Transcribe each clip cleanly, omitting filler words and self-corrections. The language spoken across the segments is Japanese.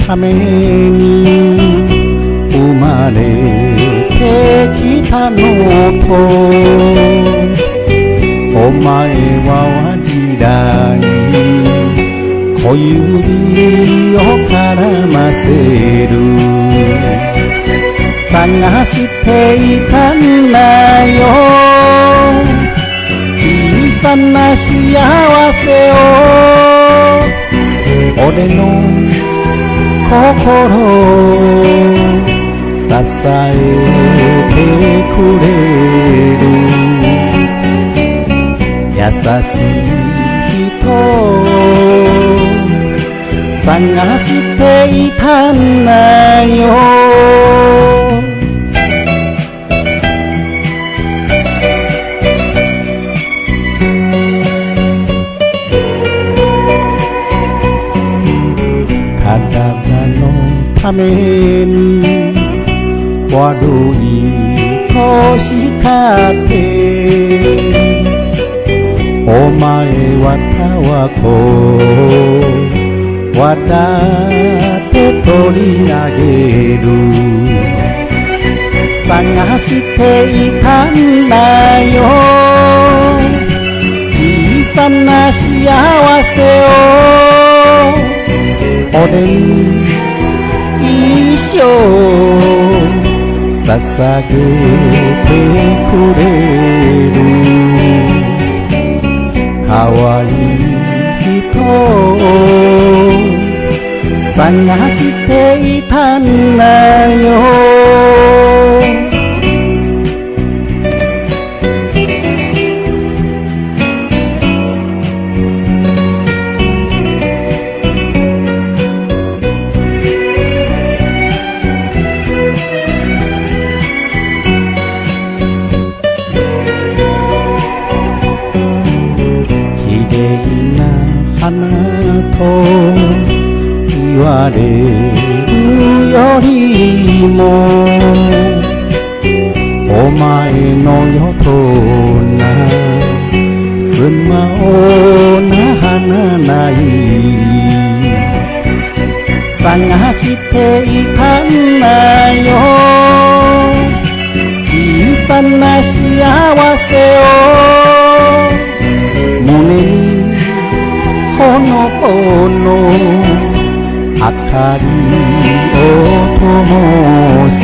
ために生まれてきたのと、お前は時代小指を絡ませる、探していたんだよ小さな幸せを、俺の心支えてくれる優しい人探していたんだよ。体のために悪い腰かってお前はタバコ笑って取り上げる、探していたんだよ小さな幸せを、俺に一生捧げてくれる可愛い人探していたんだよ。花と言われるよりもお前のような素直な花ない、探していたんだよ小さな幸せを、胸にほのぼの明かりを灯す、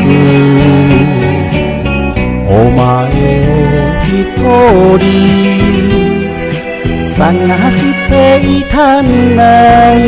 お前を一人探していたんだよ。